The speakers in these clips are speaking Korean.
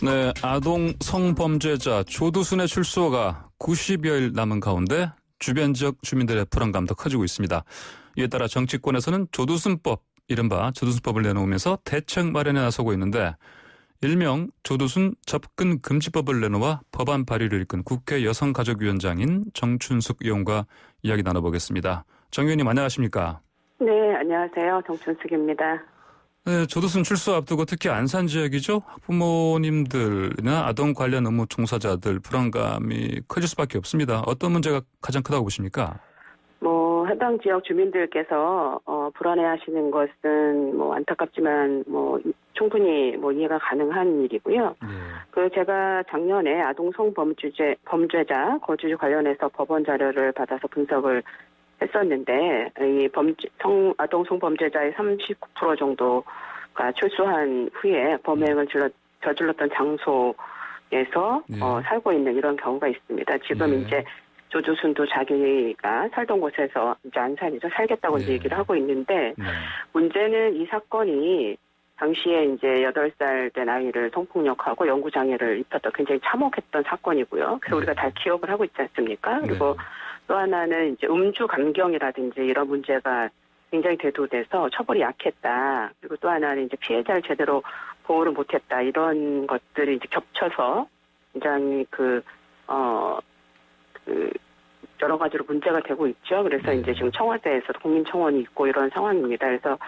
네, 아동 성범죄자 조두순의 출소가 90여일 남은 가운데 주변 지역 주민들의 불안감도 커지고 있습니다. 이에 따라 정치권에서는 조두순법, 이른바 조두순법을 내놓으면서 대책 마련에 나서고 있는데 일명 조두순 접근 금지법을 내놓아 법안 발의를 이끈 국회 여성가족위원장인 정춘숙 의원과 이야기 나눠보겠습니다. 정 의원님 안녕하십니까? 네, 안녕하세요. 정춘숙입니다. 네, 조두순 출소 앞두고 특히 안산 지역이죠. 학부모님들이나 아동 관련 업무 종사자들 불안감이 커질 수밖에 없습니다. 어떤 문제가 가장 크다고 보십니까? 해당 지역 주민들께서 불안해하시는 것은 안타깝지만 충분히 이해가 가능한 일이고요. 제가 작년에 아동 성범죄자 거주 관련해서 법원 자료를 받아서 분석을 했었는데 이 아동 성범죄자의 39% 정도가 출소한 후에 범행을 저질렀던 장소에서 살고 있는 이런 경우가 있습니다. 지금 이제 조두순도 자기가 살던 곳에서 이제 안산에서 살겠다고 이제 얘기를 하고 있는데 문제는 이 사건이 당시에 이제 8살 된 아이를 성폭력하고 영구장애를 입혔던 굉장히 참혹했던 사건이고요. 그래서 우리가 다 기억을 하고 있지 않습니까? 그리고 또 하나는 이제 음주 감경이라든지 이런 문제가 굉장히 대두돼서 처벌이 약했다. 그리고 또 하나는 이제 피해자를 제대로 보호를 못했다. 이런 것들이 이제 겹쳐서 굉장히 여러 가지로 문제가 되고 있죠. 그래서 이제 지금 청와대에서도 국민청원이 있고 이런 상황입니다. 그래서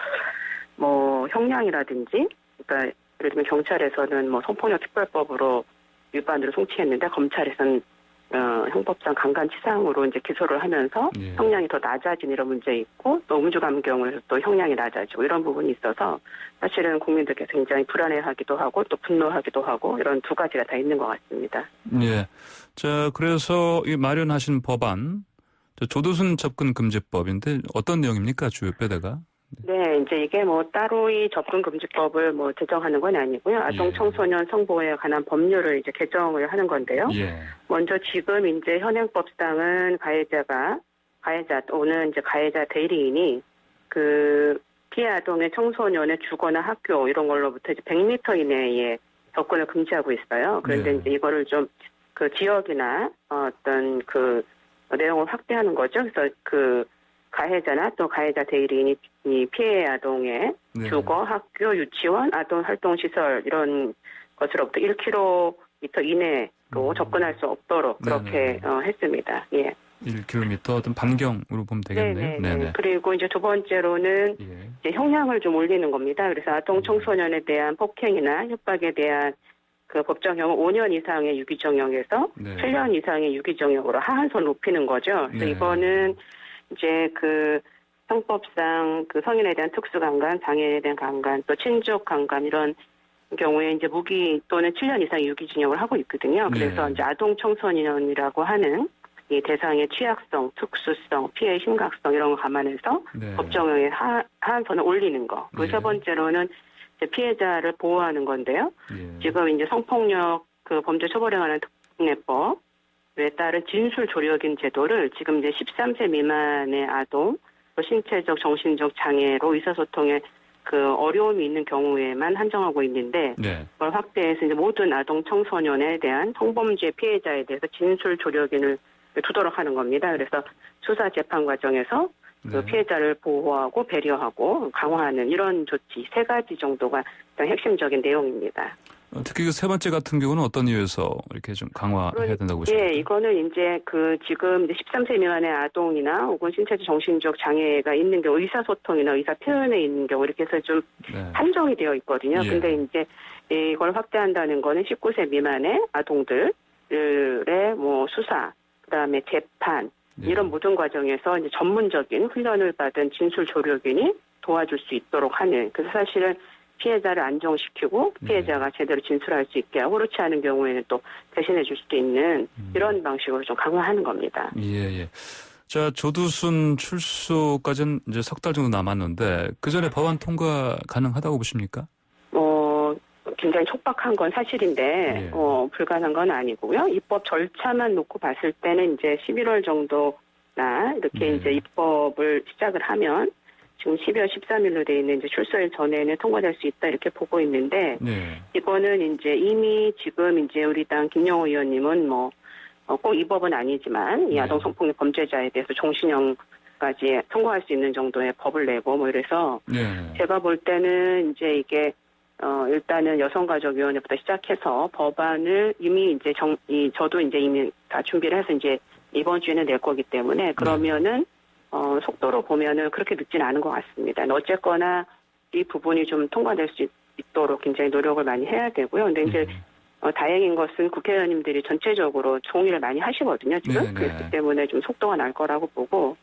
형량이라든지, 그러니까 예를 들면 경찰에서는 성폭력 특별법으로 위반으로 송치했는데 검찰에서는 형법상 강간치상으로 이제 기소를 하면서 형량이 더 낮아진 이런 문제 있고 또 음주 감경으로 또 형량이 낮아지고 이런 부분이 있어서 사실은 국민들께서 굉장히 불안해하기도 하고 또 분노하기도 하고 이런 두 가지가 다 있는 것 같습니다. 예. 자, 그래서 이 마련하신 법안 조두순 접근 금지법인데 어떤 내용입니까? 주요 뼈대가? 네, 이제 이게 따로 이 접근금지법을 제정하는 건 아니고요. 아동 청소년 성보호에 관한 법률을 이제 개정을 하는 건데요. 먼저 지금 이제 현행법상은 또는 이제 가해자 대리인이 피해 아동의 청소년의 주거나 학교 이런 걸로부터 이제 100m 이내에 접근을 금지하고 있어요. 그런데 이제 이거를 좀 지역이나 어떤 내용을 확대하는 거죠. 그래서 가해자나 또 가해자 대리인이 이 피해 아동의 주거, 학교, 유치원, 아동 활동 시설 이런 것으로부터 1km 이내로 접근할 수 없도록 그렇게 했습니다. 예. 1km 어떤 반경으로 보면 되겠네요. 네네. 그리고 이제 두 번째로는 이제 형량을 좀 올리는 겁니다. 그래서 아동 청소년에 대한 폭행이나 협박에 대한 법정형은 5년 이상의 유기징역에서 7년 이상의 유기징역으로 하한선 높이는 거죠. 그래서 이거는 이제 형법상 성인에 대한 특수강간, 장애인에 대한 강간, 또 친족 강간 이런 경우에 이제 무기 또는 7년 이상 유기징역을 하고 있거든요. 그래서 이제 아동 청소년이라고 하는 이 대상의 취약성, 특수성, 피해의 심각성 이런 거 감안해서 법정형의 하한선을 올리는 거. 그 세 번째로는 이제 피해자를 보호하는 건데요. 지금 이제 성폭력 범죄 처벌에 관한 특례법 에 따른 진술 조력인 제도를 지금 이제 13세 미만의 아동, 또 신체적, 정신적 장애로 의사소통에 어려움이 있는 경우에만 한정하고 있는데, 그걸 확대해서 이제 모든 아동 청소년에 대한 성범죄 피해자에 대해서 진술 조력인을 두도록 하는 겁니다. 그래서 수사 재판 과정에서 피해자를 보호하고 배려하고 강화하는 이런 조치 3가지 정도가 가장 핵심적인 내용입니다. 특히 세 번째 같은 경우는 어떤 이유에서 이렇게 좀 강화해야 된다고 보십니까? 예, 이거는 이제 지금 이제 13세 미만의 아동이나 혹은 신체적 정신적 장애가 있는 경우 의사소통이나 의사 표현에 있는 경우 이렇게 해서 좀 한정이 되어 있거든요. 근데 이제 이걸 확대한다는 거는 19세 미만의 아동들의 수사, 그다음에 재판 이런 모든 과정에서 이제 전문적인 훈련을 받은 진술 조력인이 도와줄 수 있도록 하는. 그래서 사실은 피해자를 안정시키고 피해자가 제대로 진술할 수 있게 하고 그렇지 않은 경우에는 또 대신해 줄 수도 있는 이런 방식으로 좀 강화하는 겁니다. 예. 자, 조두순 출소까지는 이제 석 달 정도 남았는데 그 전에 법안 통과 가능하다고 보십니까? 굉장히 촉박한 건 사실인데 불가능한 건 아니고요. 입법 절차만 놓고 봤을 때는 이제 11월 정도나 이렇게 이제 입법을 시작을 하면 지금 12월 13일로 돼 있는 이제 출소일 전에는 통과될 수 있다 이렇게 보고 있는데 이거는 이제 이미 지금 이제 우리 당 김영호 의원님은 뭐 꼭 이 법은 아니지만 이 아동 성폭력 범죄자에 대해서 종신형까지 통과할 수 있는 정도의 법을 내고 뭐 이래서 제가 볼 때는 이제 이게 일단은 여성가족위원회부터 시작해서 법안을 이미 이제 저도 이제 이미 다 준비를 해서 이제 이번 주에는 낼 거기 때문에 그러면은 속도로 보면은 그렇게 늦진 않은 것 같습니다. 어쨌거나 이 부분이 좀 통과될 수 있도록 굉장히 노력을 많이 해야 되고요. 근데 이제 다행인 것은 국회의원님들이 전체적으로 동의를 많이 하시거든요, 지금. 그렇기 때문에 좀 속도가 날 거라고 보고,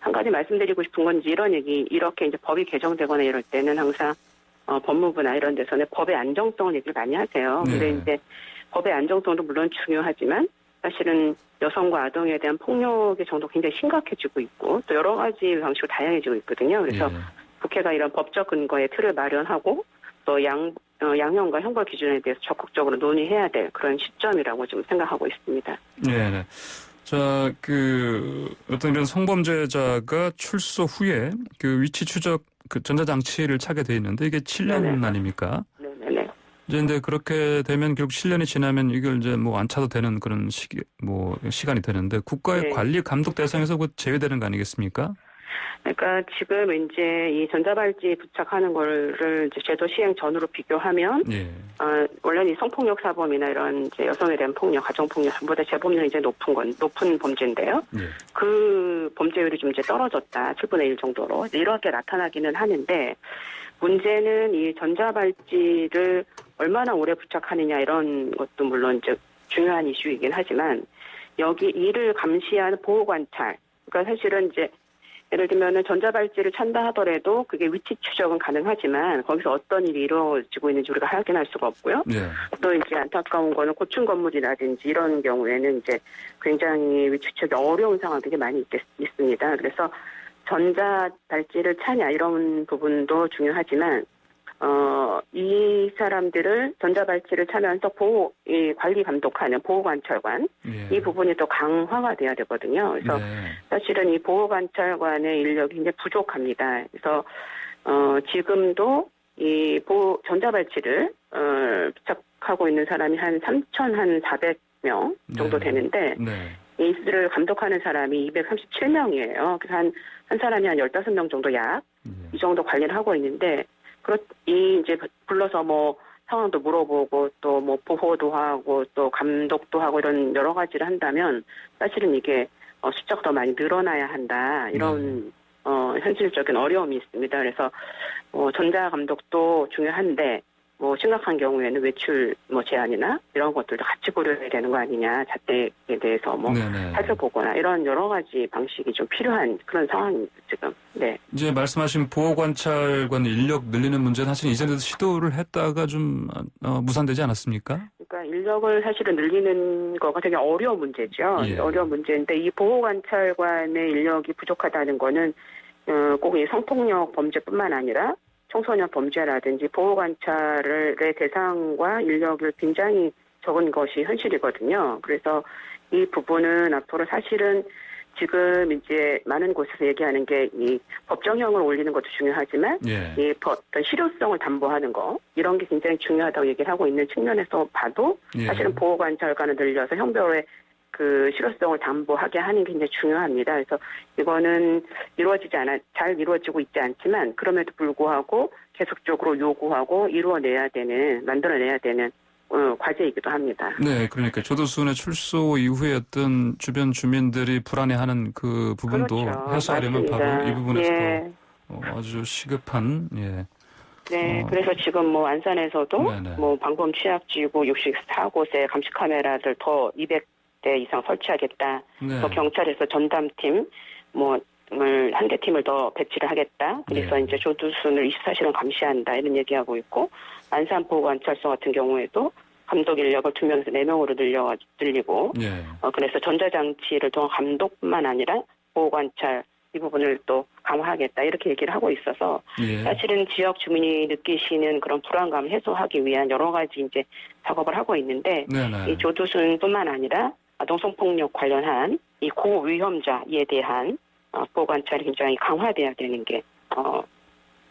한 가지 말씀드리고 싶은 건 이제 이런 얘기, 이렇게 이제 법이 개정되거나 이럴 때는 항상, 법무부나 이런 데서는 법의 안정성을 얘기를 많이 하세요. 근데 이제 법의 안정성도 물론 중요하지만, 사실은 여성과 아동에 대한 폭력의 정도가 굉장히 심각해지고 있고, 또 여러 가지 방식으로 다양해지고 있거든요. 그래서 국회가 이런 법적 근거의 틀을 마련하고, 또 양형과 형벌 기준에 대해서 적극적으로 논의해야 될 그런 시점이라고 좀 생각하고 있습니다. 네. 자, 어떤 이런 성범죄자가 출소 후에 그 위치 추적 그 전자장치를 차게 돼 있는데 이게 7년 아닙니까? 네네네. 이제 근데 그렇게 되면 결국 7년이 지나면 이걸 이제 뭐 안 차도 되는 그런 시간이 되는데 국가의 관리 감독 대상에서 제외되는 거 아니겠습니까? 그러니까 지금 이제 이 전자발찌 부착하는 거를 이제 제도 시행 전으로 비교하면, 원래는 이 성폭력 사범이나 이런 이제 여성에 대한 폭력, 가정폭력보다 재범률이 이제 높은 범죄인데요. 그 범죄율이 좀 이제 떨어졌다. 7분의 1 정도로. 이렇게 나타나기는 하는데, 문제는 이 전자발찌를 얼마나 오래 부착하느냐 이런 것도 물론 이제 중요한 이슈이긴 하지만, 여기 이를 감시하는 보호관찰. 그러니까 사실은 이제 예를 들면은 전자발찌를 찬다 하더라도 그게 위치 추적은 가능하지만 거기서 어떤 일이 이루어지고 있는지 우리가 확인할 수가 없고요. 또 이제 안타까운 거는 고층 건물이라든지 이런 경우에는 이제 굉장히 위치 추적이 어려운 상황들이 많이 있습니다. 그래서 전자발찌를 차냐 이런 부분도 중요하지만 이 사람들을 전자발찌를 차면서 관리 감독하는 보호관찰관, 이 부분이 또 강화가 돼야 되거든요. 그래서 사실은 이 보호관찰관의 인력이 굉장히 부족합니다. 그래서, 지금도 이 전자발찌를, 부착하고 있는 사람이 한 3,400명 정도 되는데, 이들을 감독하는 사람이 237명이에요. 그래서 한 사람이 한 15명 정도 이 정도 관리를 하고 있는데, 이제 불러서 뭐 상황도 물어보고 또 뭐 보호도 하고 또 감독도 하고 이런 여러 가지를 한다면 사실은 이게 숫자가 더 많이 늘어나야 한다. 이런 현실적인 어려움이 있습니다. 그래서 전자 감독도 중요한데 뭐 심각한 경우에는 외출 제한이나 이런 것들도 같이 고려해야 되는 거 아니냐. 자택에 대해서 살펴보거나 이런 여러 가지 방식이 좀 필요한 그런 상황입니다, 지금. 네. 이제 말씀하신 보호관찰관 인력 늘리는 문제는 사실 이전에도 시도를 했다가 좀 무산되지 않았습니까? 그러니까 인력을 사실은 늘리는 거가 되게 어려운 문제죠. 어려운 문제인데 이 보호관찰관의 인력이 부족하다는 거는 꼭 이 성폭력 범죄뿐만 아니라 청소년 범죄라든지 보호관찰의 대상과 인력을 굉장히 적은 것이 현실이거든요. 그래서 이 부분은 앞으로 사실은 지금 이제 많은 곳에서 얘기하는 게 이 법정형을 올리는 것도 중요하지만 이 어떤 실효성을 담보하는 거 이런 게 굉장히 중요하다고 얘기를 하고 있는 측면에서 봐도 사실은 보호관찰관을 늘려서 형벌의 그 실효성을 담보하게 하는 게 굉장히 중요합니다. 그래서 이거는 잘 이루어지고 있지 않지만 그럼에도 불구하고 계속적으로 요구하고 만들어내야 되는 과제이기도 합니다. 네, 그러니까 조두순의 출소 이후에 어떤 주변 주민들이 불안해하는 그 부분도 해소하려면 바로 이 부분에서 아주 시급한 네, 그래서 지금 뭐 안산에서도 뭐 방범 취약지구 64곳에 감시 카메라를 더 200대 이상 설치하겠다. 또 경찰에서 전담팀 한 대 팀을 더 배치를 하겠다. 그래서 이제 조두순을 24시간 감시한다 이런 얘기하고 있고 안산 보호관찰소 같은 경우에도 감독 인력을 2명에서 4명으로 늘리고 그래서 전자장치를 통한 감독뿐만 아니라 보호관찰 이 부분을 또 강화하겠다 이렇게 얘기를 하고 있어서 사실은 지역 주민이 느끼시는 그런 불안감을 해소하기 위한 여러 가지 이제 작업을 하고 있는데 이 조두순뿐만 아니라 아동 성폭력 관련한 이 고위험자에 대한 보호관찰이 굉장히 강화돼야 되는 게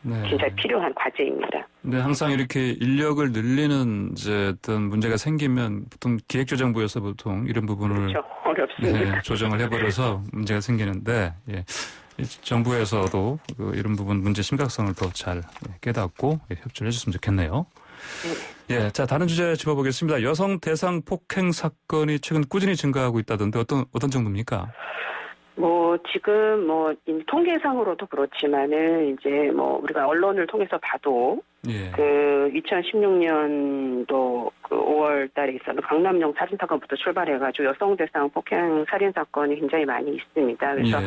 네. 진짜 필요한 과제입니다. 네, 항상 이렇게 인력을 늘리는 이제 어떤 문제가 생기면 보통 기획조정부에서 보통 이런 부분을 그렇죠. 어렵습니다. 네, 조정을 해버려서 문제가 생기는데 예, 정부에서도 이런 부분 문제 심각성을 더 잘 깨닫고 협조를 해줬으면 좋겠네요. 네. 예, 자 다른 주제 짚어보겠습니다. 여성 대상 폭행 사건이 최근 꾸준히 증가하고 있다던데 어떤 정도입니까? 지금 통계상으로도 그렇지만은 이제 우리가 언론을 통해서 봐도 예. 2016년도 5월 달에 있었던 강남역 살인 사건부터 출발해가지고 여성 대상 폭행 살인 사건이 굉장히 많이 있습니다. 그래서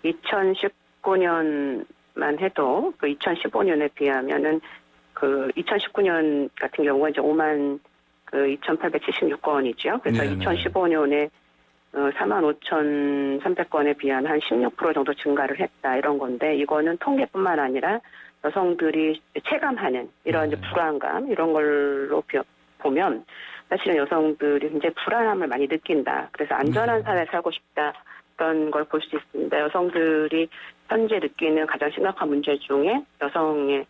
2019년만 해도 2015년에 비하면은 2019년 같은 경우가 이제 5만 2,876건이죠. 그래서 2015년에 45,300건에 비하면 한 16% 정도 증가를 했다 이런 건데 이거는 통계뿐만 아니라 여성들이 체감하는 이런 이제 불안감 이런 걸로 보면 사실은 여성들이 굉장히 불안함을 많이 느낀다. 그래서 안전한 사회에 살고 싶다 그런 걸 볼 수 있습니다. 여성들이 현재 느끼는 가장 심각한 문제 중에 여성에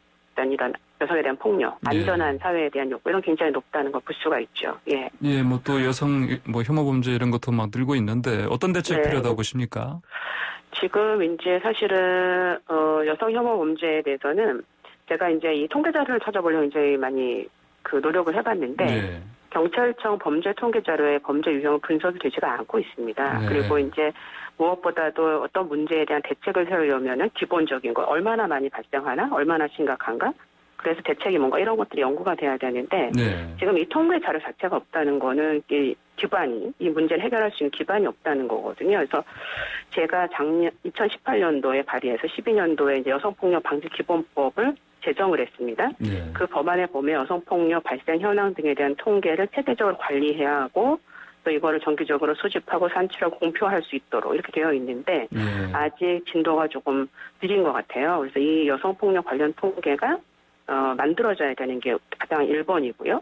대한 폭력, 안전한 사회에 대한 요구 이런 굉장히 높다는 걸 볼 수가 있죠. 예. 예, 또 여성 혐오 범죄 이런 것도 막 늘고 있는데 어떤 대책 필요하다고 보십니까? 지금 이제 사실은 여성 혐오 범죄에 대해서는 제가 이제 이 통계 자료를 찾아보려고 굉장히 많이 노력을 해봤는데 경찰청 범죄 통계 자료에 범죄 유형은 분석이 되지가 않고 있습니다. 그리고 이제 무엇보다도 어떤 문제에 대한 대책을 세우려면은 기본적인 거 얼마나 많이 발생하나, 얼마나 심각한가. 그래서 대책이 뭔가 이런 것들이 연구가 돼야 되는데 지금 이 통계 자료 자체가 없다는 거는 이 문제를 해결할 수 있는 기반이 없다는 거거든요. 그래서 제가 작년 2018년도에 발의해서 12년도에 이제 여성폭력 방지 기본법을 제정을 했습니다. 그 법안에 보면 여성폭력 발생 현황 등에 대한 통계를 체계적으로 관리해야 하고 또 이거를 정기적으로 수집하고 산출하고 공표할 수 있도록 이렇게 되어 있는데 아직 진도가 조금 느린 것 같아요. 그래서 이 여성폭력 관련 통계가 만들어져야 되는 게 가장 1번이고요.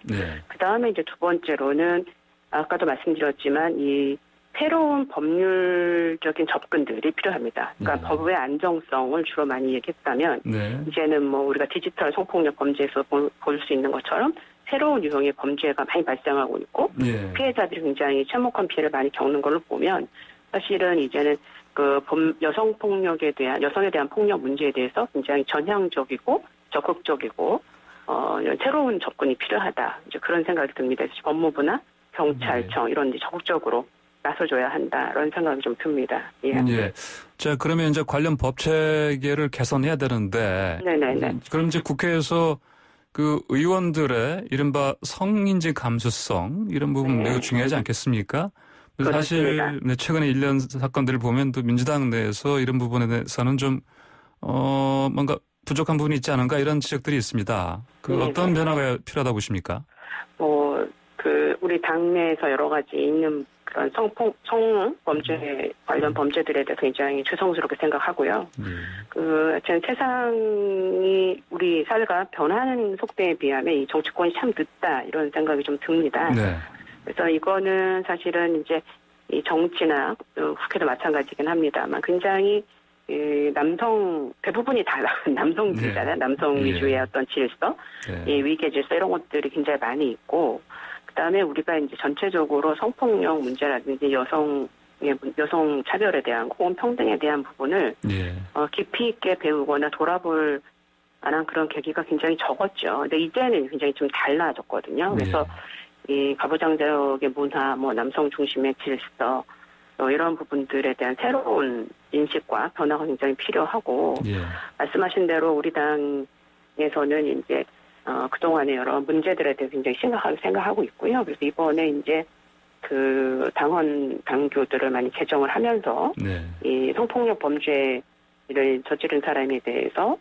그 다음에 이제 두 번째로는 아까도 말씀드렸지만 이 새로운 법률적인 접근들이 필요합니다. 그러니까 법의 안정성을 주로 많이 얘기했다면 이제는 우리가 디지털 성폭력 범죄에서 볼 수 있는 것처럼 새로운 유형의 범죄가 많이 발생하고 있고 피해자들이 굉장히 참혹한 피해를 많이 겪는 걸로 보면 사실은 이제는 여성에 대한 폭력 문제에 대해서 굉장히 전향적이고 적극적이고 새로운 접근이 필요하다. 이제 그런 생각이 듭니다. 그래서 법무부나 경찰청 이런 데 적극적으로 나서줘야 한다. 이런 생각이 좀 듭니다. 자, 그러면 이제 관련 법 체계를 개선해야 되는데. 그럼 이제 국회에서 의원들의 이른바 성인지 감수성 이런 부분 매우 중요하지 않겠습니까? 그래서 사실 최근에 일련 사건들을 보면 또 민주당 내에서 이런 부분에 대해서는 좀 뭔가 부족한 부분이 있지 않은가 이런 지적들이 있습니다. 어떤 변화가 필요하다고 보십니까? 우리 당내에서 여러 가지 있는 그런 성범죄 관련 범죄들에 대해서 굉장히 죄송스럽게 생각하고요. 전 세상이 우리 사회가 변하는 속도에 비하면 이 정치권이 참 늦다 이런 생각이 좀 듭니다. 그래서 이거는 사실은 이제 이 정치나 국회도 마찬가지긴 합니다만 굉장히 대부분이 다 남성들이잖아요. 남성 위주의 어떤 질서, 위계 질서 이런 것들이 굉장히 많이 있고, 그 다음에 우리가 이제 전체적으로 성폭력 문제라든지 여성 차별에 대한 혹은 평등에 대한 부분을 깊이 있게 배우거나 돌아볼 만한 그런 계기가 굉장히 적었죠. 근데 이제는 굉장히 좀 달라졌거든요. 그래서 이 가부장적의 문화, 남성 중심의 질서, 이런 부분들에 대한 새로운 인식과 변화가 굉장히 필요하고 말씀하신 대로 우리 당에서는 이제 그동안의 여러 문제들에 대해서 굉장히 심각하게 생각하고 있고요. 그래서 이번에 이제 당교들을 많이 개정을 하면서 이 성폭력 범죄를 저지른 사람에 대해서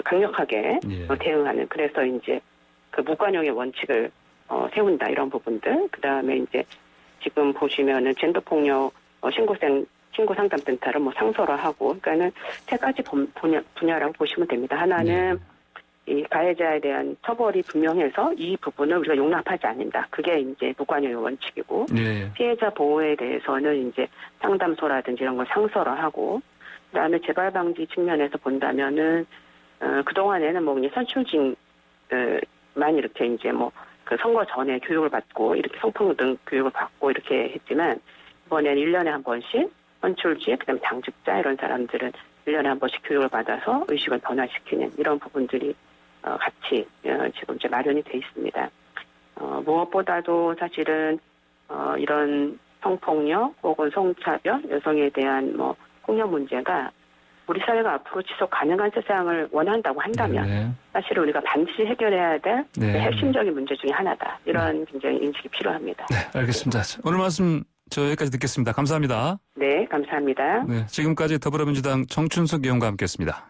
강력하게 대응하는 그래서 이제 무관용의 원칙을 세운다 이런 부분들. 그 다음에 이제 지금 보시면은 젠더폭력 신고 상담센터를 상설화하고, 그러니까는 세 가지 분야라고 보시면 됩니다. 하나는 이 가해자에 대한 처벌이 분명해서 이 부분을 우리가 용납하지 않는다. 그게 이제 무관용의 원칙이고, 피해자 보호에 대해서는 이제 상담소라든지 이런 걸 상설화하고, 그다음에 재발 방지 측면에서 본다면은 그동안에는 뭐 그냥 선출직만 이렇게 이제 뭐 그 선거 전에 교육을 받고 이렇게 성폭력 등 교육을 받고 이렇게 했지만 이번에는 1년에 한 번씩 선출직 그다음에 당직자 이런 사람들은 1년에 한 번씩 교육을 받아서 의식을 변화시키는 이런 부분들이 같이 지금 이제 마련이 돼 있습니다. 무엇보다도 사실은 이런 성폭력 혹은 성차별, 여성에 대한 뭐 폭력 문제가 우리 사회가 앞으로 지속 가능한 세상을 원한다고 한다면 네. 사실 우리가 반드시 해결해야 될 네. 핵심적인 문제 중에 하나다. 이런 굉장히 인식이 필요합니다. 네, 알겠습니다. 오늘 말씀 저 여기까지 듣겠습니다. 감사합니다. 네, 감사합니다. 네, 지금까지 더불어민주당 정춘석 의원과 함께했습니다.